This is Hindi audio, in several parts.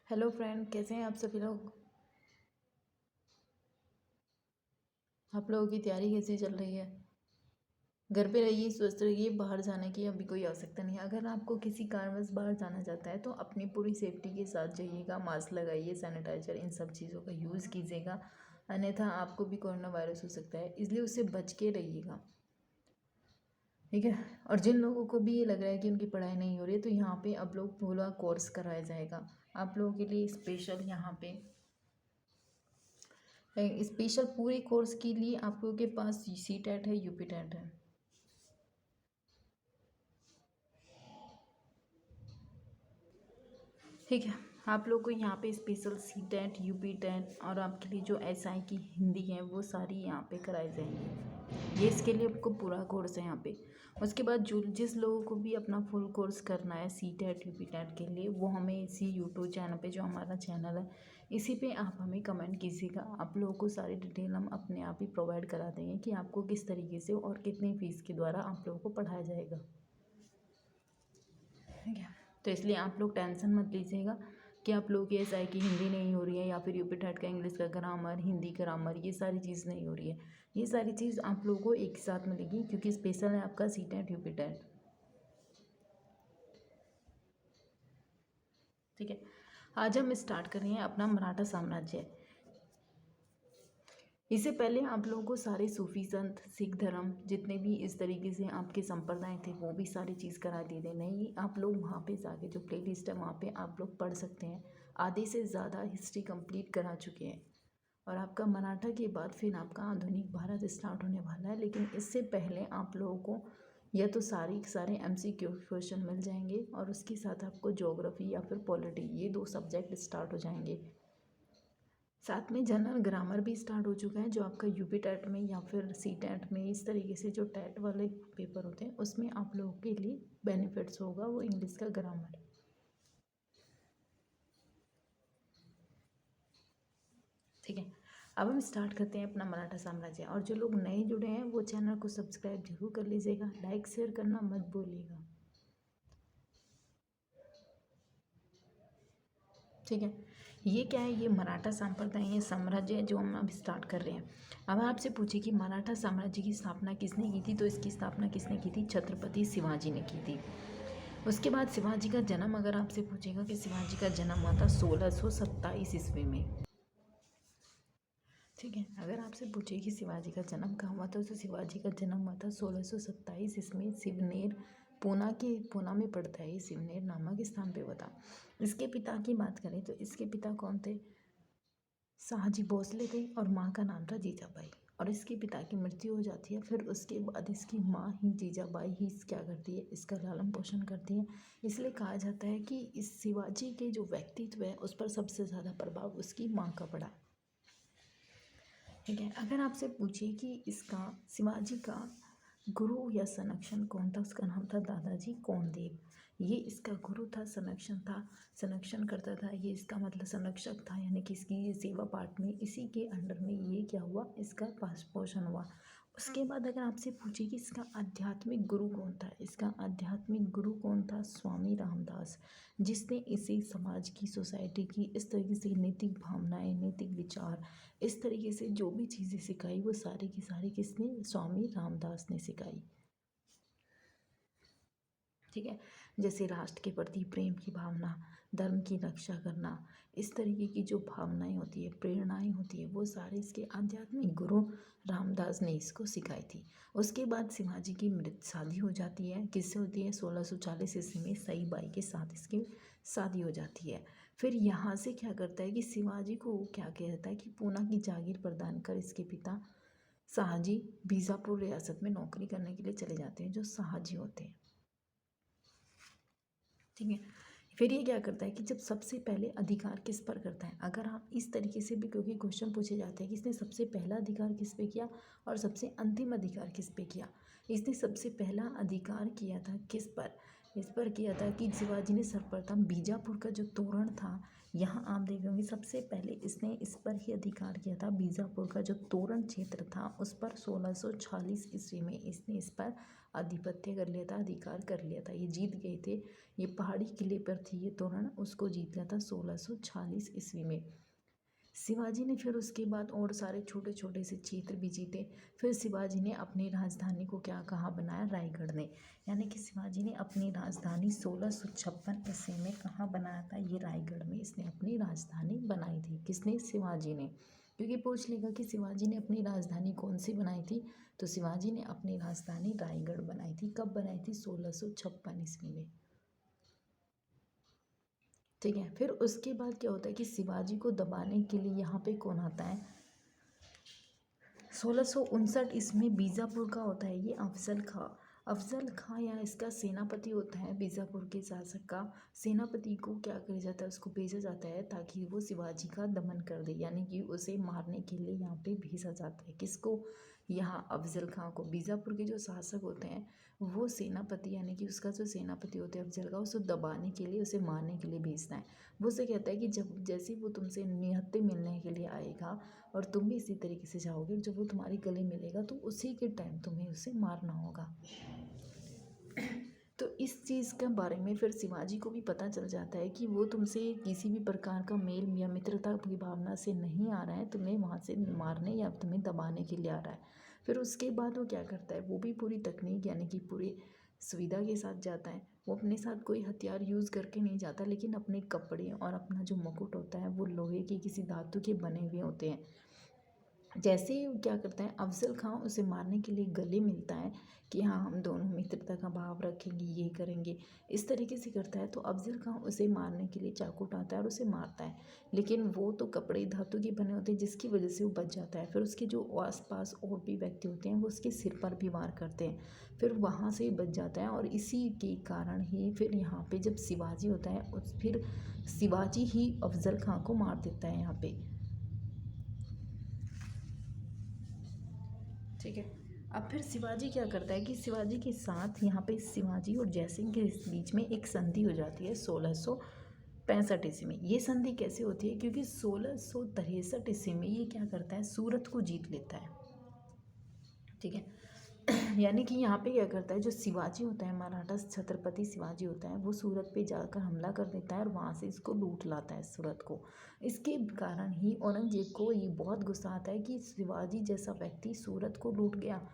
हेलो फ्रेंड, कैसे हैं आप सभी लोग। आप लोगों की तैयारी कैसी चल रही है। घर पे रहिए, स्वस्थ रहिए, बाहर जाने की अभी कोई आवश्यकता नहीं है। अगर आपको किसी कारणवश बाहर जाना चाहता है तो अपनी पूरी सेफ्टी के साथ जाइएगा। मास्क लगाइए, सैनिटाइजर, इन सब चीज़ों का यूज़ कीजिएगा, अन्यथा आपको भी कोरोना वायरस हो सकता है, इसलिए उससे बच के रहिएगा। ठीक है। और जिन लोगों को भी ये लग रहा है कि उनकी पढ़ाई नहीं हो रही है तो यहाँ पे अब लोग पूरा कोर्स कराया जाएगा आप लोगों के लिए स्पेशल। यहाँ पे स्पेशल पूरे कोर्स के लिए आप लोगों के पास सी टेट है, यूपी टेट है। ठीक है। आप लोग को यहाँ पे special C TET, UP TET और आपके लिए जो एसआई की हिंदी है वो सारी यहाँ पे कराई जाएंगी। ये इसके लिए आपको पूरा कोर्स है यहाँ पे। उसके बाद जो जिस लोगों को भी अपना फुल कोर्स करना है सी टेट, यूपी टेट के लिए, वो हमें इसी यूट्यूब चैनल पे, जो हमारा चैनल है, इसी पे आप हमें कमेंट कीजिएगा। आप लोगों को सारी डिटेल हम अपने आप ही प्रोवाइड करा देंगे कि आपको किस तरीके से और कितनी फ़ीस के द्वारा आप लोगों को पढ़ाया जाएगा। ठीक है। तो इसलिए आप लोग टेंशन मत लीजिएगा कि आप लोग की एसआई की हिंदी नहीं हो रही है या फिर यूपी टेट का इंग्लिश का ग्रामर, हिंदी ग्रामर, ये सारी चीज़ नहीं हो रही है। ये सारी चीज़ आप लोगों को एक साथ मिलेगी क्योंकि स्पेशल है आपका सी टेट, यूपी टेट। ठीक है। आज हम स्टार्ट कर रहे हैं अपना मराठा साम्राज्य। इससे पहले आप लोगों को सारे सूफी संत, सिख धर्म, जितने भी इस तरीके से आपके संप्रदाय थे वो भी सारी चीज़ करा दी थी। नहीं, आप लोग वहाँ पे जाके जो प्ले लिस्ट है वहाँ पे आप लोग पढ़ सकते हैं। आधे से ज़्यादा हिस्ट्री कंप्लीट करा चुके हैं और आपका मराठा के बाद फिर आपका आधुनिक भारत स्टार्ट होने वाला है। लेकिन इससे पहले आप लोगों को या तो सारे एमसीक्यू क्वेश्चन मिल जाएंगे और उसके साथ आपको ज्योग्राफी या फिर पॉलिटी, ये दो सब्जेक्ट स्टार्ट हो जाएंगे। साथ में जनरल ग्रामर भी स्टार्ट हो चुका है, जो आपका यूपी टेट में या फिर सी टेट में, इस तरीके से जो टेट वाले पेपर होते हैं उसमें आप लोगों के लिए बेनिफिट्स होगा वो इंग्लिश का ग्रामर। ठीक है। अब हम स्टार्ट करते हैं अपना मराठा साम्राज्य। और जो लोग नए जुड़े हैं वो चैनल को सब्सक्राइब जरूर कर लीजिएगा, लाइक शेयर करना मत भूलिएगा। ठीक है। ये क्या है, ये मराठा संप्रदाय, ये साम्राज्य जो हम अब स्टार्ट कर रहे हैं। अब आपसे पूछे कि मराठा साम्राज्य की स्थापना किसने की थी, तो इसकी स्थापना किसने की थी, छत्रपति शिवाजी ने की थी। उसके बाद शिवाजी का जन्म, अगर आपसे पूछेगा कि शिवाजी का जन्म हुआ था 1627 ईस्वी में। ठीक है। अगर आपसे पूछे कि शिवाजी का जन्म कहाँ हुआ था, तो शिवाजी का जन्म हुआ था 1627 ईस्वी शिवनेर, पूना में पड़ता है, ये शिवनेर नामक स्थान पे हुआ था। इसके पिता की बात करें तो इसके पिता कौन थे, शाहजी भोसले थे और माँ का नाम था जीजाबाई। और इसके पिता की मृत्यु हो जाती है, फिर उसके बाद इसकी माँ ही जीजाबाई ही क्या करती है, इसका लालन पोषण करती है। इसलिए कहा जाता है कि इस शिवाजी के जो व्यक्तित्व है उस पर सबसे ज़्यादा प्रभाव उसकी माँ का पड़ा। ठीक है। अगर आपसे पूछिए कि इसका शिवाजी का गुरु या संरक्षण कौन था, उसका नाम था दादाजी कोंडदेव। ये इसका गुरु था, संरक्षण था, संरक्षण करता था। ये इसका मतलब संरक्षक था, यानी कि इसकी ये सेवा पाठ में, इसी के अंडर में ये क्या हुआ, इसका पास पोषण हुआ। उसके बाद अगर आपसे पूछे कि इसका आध्यात्मिक गुरु कौन था, इसका आध्यात्मिक गुरु कौन था, स्वामी रामदास, जिसने इसे समाज की, सोसाइटी की, इस तरीके से नैतिक भावनाएं, नैतिक विचार, इस तरीके से जो भी चीज़ें सिखाई वो सारी की सारी किसने, स्वामी रामदास ने सिखाई। ठीक है। जैसे राष्ट्र के प्रति प्रेम की भावना, धर्म की रक्षा करना, इस तरीके की जो भावनाएं होती है, प्रेरणाएं होती है, वो सारे इसके आध्यात्मिक गुरु रामदास ने इसको सिखाई थी। उसके बाद शिवाजी की मृत शादी हो जाती है, किससे होती है, 1640 ईस्वी में सई बाई के साथ इसकी शादी हो जाती है। फिर यहाँ से क्या करता है कि शिवाजी को क्या कहता है कि पूना की जागीर प्रदान कर इसके पिता शाहजी बीजापुर रियासत में नौकरी करने के लिए चले जाते हैं, जो शाहजी होते हैं। ठीक है। फिर ये क्या करता है कि जब सबसे पहले अधिकार किस पर करता है, अगर आप इस तरीके से भी, क्योंकि क्वेश्चन पूछे जाते हैं कि इसने सबसे पहला अधिकार किस पे किया और सबसे अंतिम अधिकार किस पे किया। इसने सबसे पहला अधिकार किया था किस पर, इस पर किया था कि शिवाजी ने सर्वप्रथम बीजापुर का जो तोरण था, यहाँ आप देखे होंगे सबसे पहले इसने इस पर ही अधिकार किया था। बीजापुर का जो तोरण क्षेत्र था उस पर 1646 ईस्वी में इसने इस पर आधिपत्य कर लिया था, अधिकार कर लिया था। ये जीत गए थे। ये पहाड़ी किले पर थी ये तोरण, उसको जीत लिया था 1646 ईस्वी में। शिवाजी ने फिर उसके बाद और सारे छोटे छोटे से क्षेत्र भी जीते। फिर शिवाजी ने अपनी राजधानी को क्या कहाँ बनाया, रायगढ़ ने। यानी कि शिवाजी ने अपनी राजधानी 1656 ईस्वी में कहाँ बनाया था, ये रायगढ़ में इसने अपनी राजधानी बनाई थी। किसने, शिवाजी ने। क्योंकि पूछ लेगा कि शिवाजी ने अपनी राजधानी कौन सी बनाई थी, तो शिवाजी ने अपनी राजधानी रायगढ़ बनाई थी। कब बनाई थी, 1656 ईस्वी में। ठीक है। फिर उसके बाद क्या होता है कि शिवाजी को दबाने के लिए यहाँ पे कौन आता है, 1659 इसमें बीजापुर का होता है ये अफजल खां। अफजल खां या इसका सेनापति होता है, बीजापुर के शासक का सेनापति को क्या किया जाता है, उसको भेजा जाता है ताकि वो शिवाजी का दमन कर दे, यानी कि उसे मारने के लिए यहाँ पे भेजा जाता है। किसको, यहाँ अफजल खां को। बीजापुर के जो शासक होते हैं वो सेनापति, यानी कि उसका जो सेनापति होते हैं अफजल खां, उसे दबाने के लिए, उसे मारने के लिए भेजता है। वो उसे कहता है कि जब जैसे ही वो तुमसे निहत्थे मिलने के लिए आएगा और तुम भी इसी तरीके से जाओगे, जब वो तुम्हारे गले मिलेगा तो उसी के टाइम तुम्हें उसे मारना होगा। तो इस चीज़ के बारे में फिर शिवाजी को भी पता चल जाता है कि वो तुमसे किसी भी प्रकार का मेल या मित्रता की भावना से नहीं आ रहा है, तुम्हें वहाँ से मारने या तुम्हें दबाने के लिए आ रहा है। फिर उसके बाद वो क्या करता है, वो भी पूरी तकनीक यानी कि पूरी सुविधा के साथ जाता है। वो अपने साथ कोई हथियार यूज़ करके नहीं जाता, लेकिन अपने कपड़े और अपना जो मुकुट होता है वो लोहे के किसी धातु के बने हुए होते हैं। जैसे ही वो क्या करता है, अफजल खां उसे मारने के लिए गले मिलता है कि हाँ हम दोनों मित्रता का भाव रखेंगे, ये करेंगे, इस तरीके से करता है, तो अफजल खां उसे मारने के लिए चाकू उठाता है और उसे मारता है। लेकिन वो तो कपड़े धातु के बने होते हैं जिसकी वजह से वो बच जाता है। फिर उसके जो आसपास और भी व्यक्ति होते हैं वो उसके सिर पर भी वार करते हैं, फिर वहाँ से बच जाता है। और इसी के कारण ही फिर यहाँ पे जब शिवाजी होता है फिर शिवाजी ही अफजल खां को मार देता है यहाँ पे। ठीक है। अब फिर शिवाजी क्या करता है कि शिवाजी के साथ यहाँ पे शिवाजी और जयसिंह के बीच में एक संधि हो जाती है 1665 ईस्वी में। ये संधि कैसे होती है, क्योंकि 1663 ईस्वी में ये क्या करता है, सूरत को जीत लेता है। ठीक है। यानी कि यहाँ पे क्या करता है, जो शिवाजी होता है, मराठा छत्रपति शिवाजी होता है, वो सूरत पे जाकर हमला कर देता है और वहाँ से इसको लूट लाता है सूरत को। इसके कारण ही औरंगजेब को ये बहुत गुस्सा आता है कि शिवाजी जैसा व्यक्ति सूरत को लूट गया।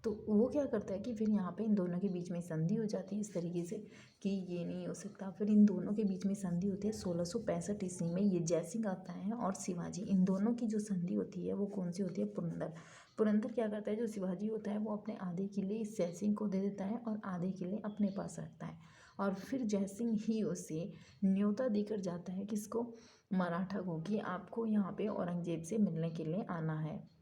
तो वो क्या करता है कि फिर यहाँ पे इन दोनों के बीच में संधि हो जाती है इस तरीके से कि ये नहीं हो सकता। फिर इन दोनों के बीच में संधि होती है 1665 ईस्वी में। ये जयसिंह आता है और शिवाजी, इन दोनों की जो संधि होती है वो कौन सी होती है, पुरंदर। पुरंदर क्या करता है, जो शिवाजी होता है वो अपने आधे किले जयसिंह को दे देता है और आधे किले अपने पास रखता है। और फिर जयसिंह ही उसे न्योता देकर जाता है, किसको, मराठा को, कि आपको यहाँ पे औरंगजेब से मिलने के लिए आना है।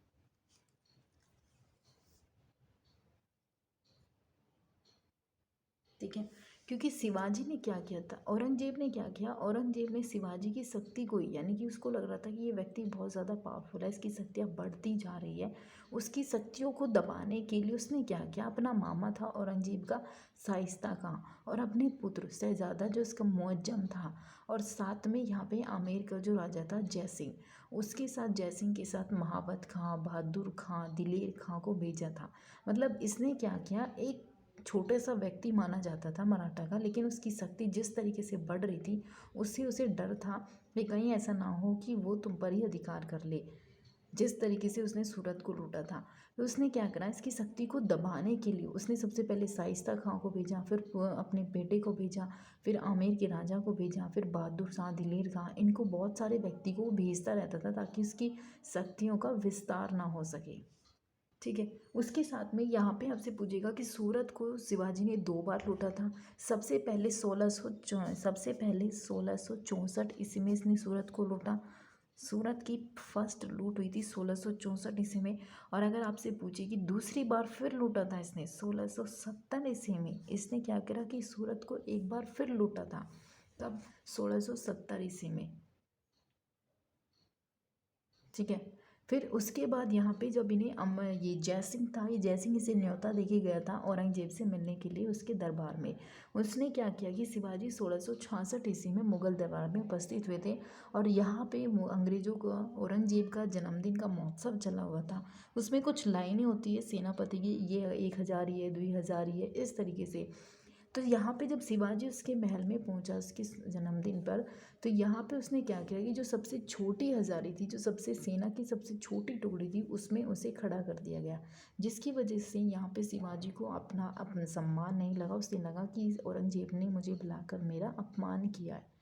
ठीक है। क्योंकि शिवाजी ने क्या किया था, औरंगजेब ने क्या किया, औरंगजेब ने शिवाजी की शक्ति को ही, यानी कि उसको लग रहा था कि ये व्यक्ति बहुत ज़्यादा पावरफुल है, इसकी शक्तियाँ बढ़ती जा रही है, उसकी शक्तियों को दबाने के लिए उसने क्या किया, अपना मामा था औरंगजेब का शाइस्ता खां और अपने पुत्र शहजादा जो उसका मुअज्जम था, और साथ में यहाँ पे आमेर का जो राजा था जयसिंह, उसके साथ जयसिंह के साथ महाबत खां, बहादुर खां, दिलेर खां को भेजा था। मतलब इसने क्या किया, एक छोटे सा व्यक्ति माना जाता था मराठा का, लेकिन उसकी शक्ति जिस तरीके से बढ़ रही थी उससे उसे डर था कि कहीं ऐसा ना हो कि वो तुम पर ही अधिकार कर ले, जिस तरीके से उसने सूरत को लूटा था। तो उसने क्या करा, इसकी शक्ति को दबाने के लिए उसने सबसे पहले शाइस्ता खां को भेजा, फिर अपने बेटे को भेजा, फिर आमेर के राजा को भेजा, फिर बहादुर शाह, दिलेर खां, इनको बहुत सारे व्यक्ति को भेजता रहता था ताकि उसकी शक्तियों का विस्तार ना हो सके। ठीक है। उसके साथ में यहाँ पे आपसे पूछेगा कि सूरत को शिवाजी ने 2 बार लूटा था। सबसे पहले 1664 ईस्वी में इसने सूरत को लूटा। सूरत की फर्स्ट लूट हुई थी 1664 ईस्वी में। और अगर आपसे पूछे कि दूसरी बार फिर लूटा था इसने 1670 ईस्वी में, इसने क्या करा कि सूरत को एक बार फिर लूटा था। तब 1670 ईस्वी में। ठीक है। फिर उसके बाद यहाँ पे जब इन्हें ये जयसिंह था, ये जयसिंह इसे न्योता देके गया था औरंगजेब से मिलने के लिए उसके दरबार में। उसने क्या किया कि शिवाजी 1666 ईस्वी में मुगल दरबार में उपस्थित हुए थे और यहाँ पे अंग्रेजों को औरंगजेब का जन्मदिन का महोत्सव चला हुआ था। उसमें कुछ लाइनें होती है सेनापति की, ये 1000 ये 2000 ये इस तरीके से। तो यहाँ पे जब शिवाजी उसके महल में पहुंचा उसके जन्मदिन पर, तो यहाँ पे उसने क्या किया कि जो सबसे छोटी हजारी थी, जो सबसे सेना की सबसे छोटी टुकड़ी थी, उसमें उसे खड़ा कर दिया गया, जिसकी वजह से यहाँ पे शिवाजी को अपना अपना सम्मान नहीं लगा। उसे लगा कि औरंगजेब ने मुझे बुलाकर मेरा अपमान किया है।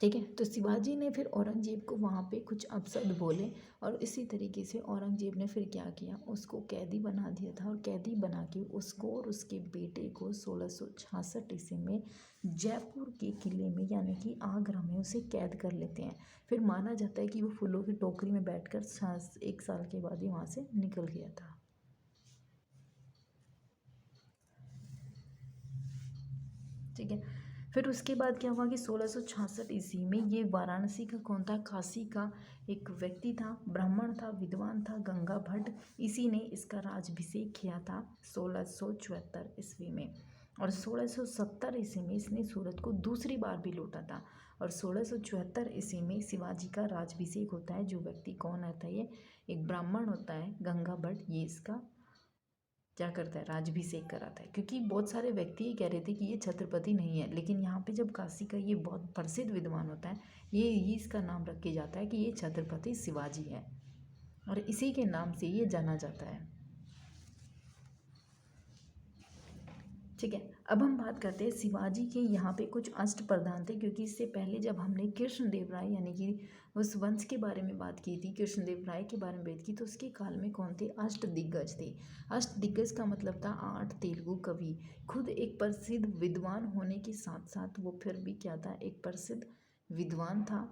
ठीक है, तो शिवाजी ने फिर औरंगजेब को वहाँ पे कुछ अपशब्द बोले और इसी तरीके से औरंगजेब ने फिर क्या किया, उसको कैदी बना दिया था। और कैदी बना के उसको और उसके बेटे को 1666 ईस्वी में जयपुर के किले में यानी कि आगरा में उसे कैद कर लेते हैं। फिर माना जाता है कि वो फूलों की टोकरी में बैठकर 1 साल के बाद ही वहाँ से निकल गया था। ठीक है, फिर उसके बाद क्या हुआ कि 1666 ईस्वी में ये वाराणसी का कौन था, काशी का एक व्यक्ति था, ब्राह्मण था, विद्वान था, गंगा भट्ट। इसी ने इसका राज्याभिषेक किया था 1674 ईस्वी में। और 1670 ईस्वी में इसने सूरत को दूसरी बार भी लूटा था। और 1674 ईस्वी में शिवाजी का राज्याभिषेक होता है। जो व्यक्ति कौन आता है, ये एक ब्राह्मण होता है, गंगा भट्ट, ये इसका क्या करता है, राज्याभिषेक कराता है। क्योंकि बहुत सारे व्यक्ति ये कह रहे थे कि ये छत्रपति नहीं है, लेकिन यहाँ पे जब काशी का ये बहुत प्रसिद्ध विद्वान होता है, ये इसका नाम रख के जाता है कि ये छत्रपति शिवाजी है और इसी के नाम से ये जाना जाता है। ठीक है, अब हम बात करते हैं शिवाजी के यहाँ पे कुछ अष्ट प्रधान थे। क्योंकि इससे पहले जब हमने कृष्णदेव राय यानी कि उस वंश के बारे में बात की थी, कृष्णदेव राय के बारे में बात की, तो उसके काल में कौन थे, अष्ट दिग्गज थे। अष्ट दिग्गज का मतलब था 8 तेलुगु कवि। खुद एक प्रसिद्ध विद्वान होने के साथ साथ वो फिर भी क्या था, एक प्रसिद्ध विद्वान था।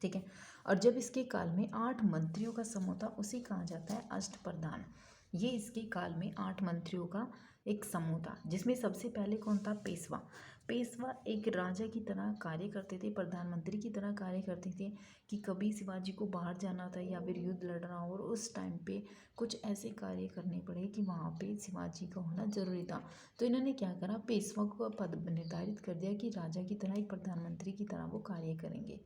ठीक है, और जब इसके काल में 8 मंत्रियों का समूह था, उसे कहा जाता है अष्टप्रधान। ये इसके काल में 8 मंत्रियों का एक समूह था, जिसमें सबसे पहले कौन था, पेशवा। पेशवा एक राजा की तरह कार्य करते थे, प्रधानमंत्री की तरह कार्य करते थे कि कभी शिवाजी को बाहर जाना था या फिर युद्ध लड़ना हो और उस टाइम पे कुछ ऐसे कार्य करने पड़े कि वहाँ पे शिवाजी का होना जरूरी था। तो इन्होंने क्या करा, पेशवा को पद निर्धारित कर दिया कि राजा की तरह, एक प्रधानमंत्री की तरह वो कार्य करेंगे।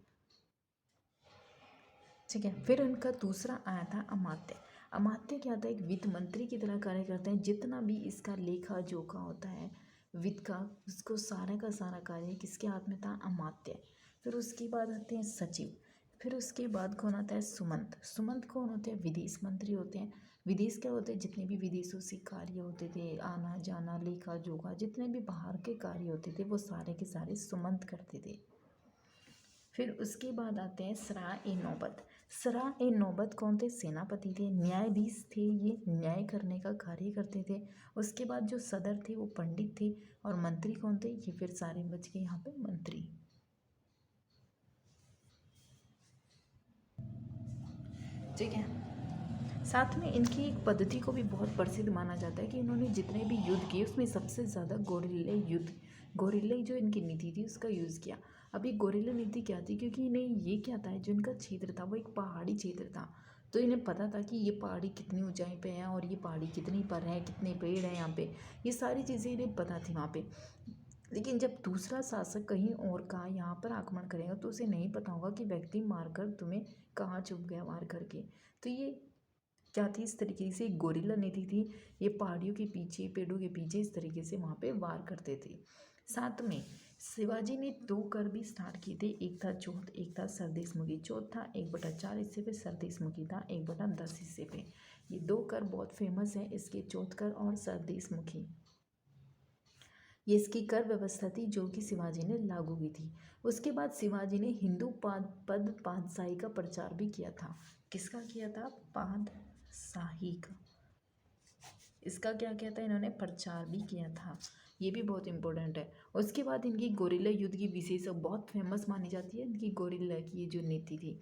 ठीक है, फिर उनका दूसरा आया था अमात्य। अमात्य क्या था, एक वित्त मंत्री की तरह कार्य करते हैं। जितना भी इसका लेखा जोखा होता है वित्त का, उसको सारा का सारा कार्य किसके हाथ में था, अमात्य। फिर उसके बाद आते हैं सचिव। फिर उसके बाद कौन आता है, सुमंत। सुमंत कौन होते हैं, विदेश मंत्री होते हैं। विदेश क्या होते हैं, जितने भी विदेशों से कार्य होते थे, आना जाना, लेखा जोखा, जितने भी बाहर के कार्य होते थे, वो सारे के सारे सुमंत करते थे। फिर उसके बाद आते हैं सराय ए नौबत। सराय ए नौबत कौन थे, सेनापति थे, न्यायाधीश थे, ये न्याय करने का कार्य करते थे। उसके बाद जो सदर थे वो पंडित थे और मंत्री कौन थे, ये फिर सारे बच गए यहाँ पे मंत्री। ठीक है, साथ में इनकी एक पद्धति को भी बहुत प्रसिद्ध माना जाता है कि इन्होंने जितने भी युद्ध किए उसमें सबसे ज़्यादा गोरिल्ले युद्ध, गोरिल्ले जो इनकी नीति थी उसका यूज़ किया। अब ये गोरिल्ला नीति क्या थी, क्योंकि इन्हें ये क्या था, जो इनका क्षेत्र था वो एक पहाड़ी क्षेत्र था। तो इन्हें पता था कि ये पहाड़ी कितनी ऊंचाई पे है और ये पहाड़ी कितनी पर है, कितने पेड़ हैं यहाँ पे, ये सारी चीज़ें इन्हें पता थी वहाँ पे। लेकिन जब दूसरा शासक कहीं और का यहाँ पर आक्रमण करेगा तो उसे नहीं पता होगा कि व्यक्ति मारकर तुम्हें कहाँ छुप गया मार करके। तो ये क्या थी, इस तरीके से गोरिल्ला नीति थी। ये पहाड़ियों के पीछे, पेड़ों के पीछे इस तरीके से वहाँ पे वार करते थे। साथ में शिवाजी ने 2 कर भी स्टार्ट किए थे, एक था चौथ, एक था सरदेशमुखी। चौथ था 1/4 हिस्से पे, सरदेशमुखी था 1/10 हिस्से पे। ये 2 कर बहुत फेमस है, इसके चौथ कर और सरदेशमुखी। ये इसकी कर व्यवस्था थी जो कि शिवाजी ने लागू की थी। उसके बाद शिवाजी ने हिंदू पद पातशाही का प्रचार भी किया था। किसका किया था, पातशाही का। इसका क्या किया था, इन्होंने प्रचार भी किया था। ये भी बहुत इंपॉर्टेंट है। उसके बाद इनकी गोरिल्ला युद्ध की विशेष बहुत फेमस मानी जाती है, इनकी गोरिल्ला की जो नीति थी।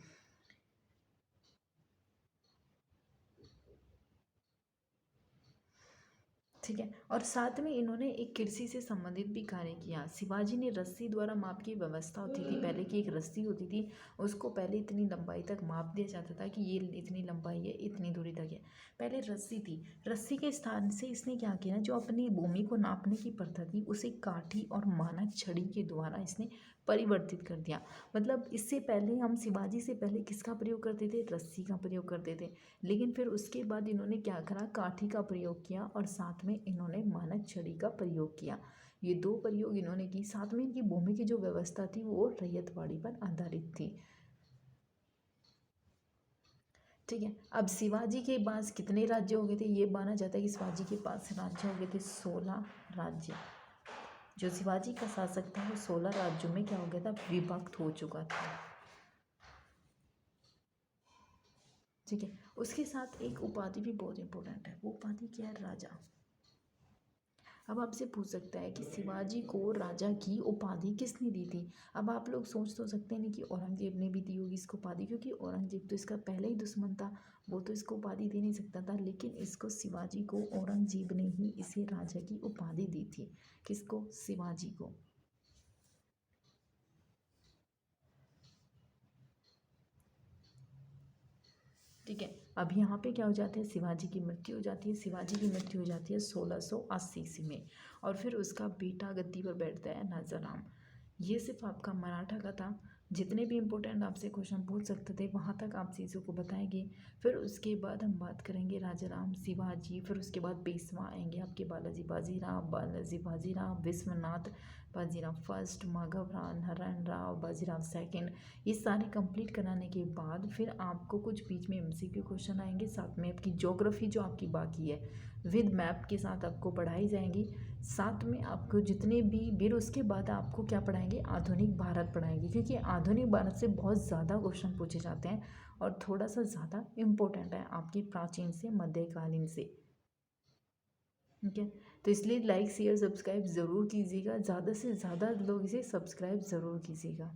ठीक है। और साथ में इन्होंने एक कृषि से संबंधित भी कार्य किया। शिवाजी ने रस्सी द्वारा माप की व्यवस्था होती थी, पहले की एक रस्सी होती थी, उसको पहले इतनी लंबाई तक माप दिया जाता था कि ये इतनी लंबाई है, इतनी दूरी तक है। पहले रस्सी थी, रस्सी के स्थान से इसने क्या किया ना, जो अपनी भूमि को नापने की प्रथा थी उसे काठी और मानक छड़ी के द्वारा इसने परिवर्तित कर दिया। मतलब इससे पहले हम शिवाजी से पहले किसका प्रयोग करते थे, रस्सी का प्रयोग करते थे। लेकिन फिर उसके बाद इन्होंने क्या करा, काठी का प्रयोग किया और साथ में इन्होंने मानक छड़ी का प्रयोग किया। ये दो प्रयोग इन्होंने की। साथ में इनकी भूमि की जो व्यवस्था थी वो रैयतवाड़ी पर आधारित थी। ठीक है। अब शिवाजी के पास कितने राज्य हो गए थे, ये माना जाता है कि शिवाजी के पास राज्य हो गए थे 16 राज्य। जो शिवाजी का शासक था वो 16 राज्यों में क्या हो गया था, विभक्त हो चुका था। ठीक है। उसके साथ एक उपाधि भी बहुत इंपॉर्टेंट है, वो उपाधि क्या है, राजा। अब आपसे पूछ सकता है कि शिवाजी को राजा की उपाधि किसने दी थी। अब आप लोग सोच तो सकते हैं कि औरंगजेब ने भी दी होगी इसको उपाधि, क्योंकि औरंगजेब तो इसका पहले ही दुश्मन था, वो तो इसको उपाधि दे नहीं सकता था। लेकिन इसको शिवाजी को औरंगजेब ने ही इसे राजा की उपाधि दी थी। किसको, शिवाजी को। ठीक है। अब यहाँ पे क्या हो जाता है, शिवाजी की मृत्यु हो जाती है। शिवाजी की मृत्यु हो जाती है 1680 ईस्वी में। और फिर उसका बेटा गद्दी पर बैठता है, नाजाराम। ये सिर्फ आपका मराठा का था। जितने भी इम्पोर्टेंट आपसे क्वेश्चन पूछ सकते थे वहाँ तक आप चीज़ों को बताएंगे। फिर उसके बाद हम बात करेंगे राजा राम, शिवाजी, फिर उसके बाद पेशवा आएंगे आपके, बालाजी बाजीराव, विश्वनाथ, बाजीराव फर्स्ट, माधव राव, नारायण राव, बाजीराव सेकंड। ये सारे कंप्लीट कराने के बाद फिर आपको कुछ बीच में एमसीक्यू क्वेश्चन आएंगे, साथ में आपकी ज्योग्राफी जो आपकी बाकी है विद मैप के साथ आपको पढ़ाई जाएंगी। साथ में आपको जितने भी फिर उसके बाद आपको क्या पढ़ाएंगे, आधुनिक भारत पढ़ाएंगे, क्योंकि आधुनिक भारत से बहुत ज़्यादा क्वेश्चन पूछे जाते हैं और थोड़ा सा ज़्यादा इम्पोर्टेंट है आपकी प्राचीन से मध्यकालीन से। ठीक है। तो इसलिए लाइक शेयर सब्सक्राइब ज़रूर कीजिएगा, ज़्यादा से ज़्यादा लोग इसे सब्सक्राइब ज़रूर कीजिएगा।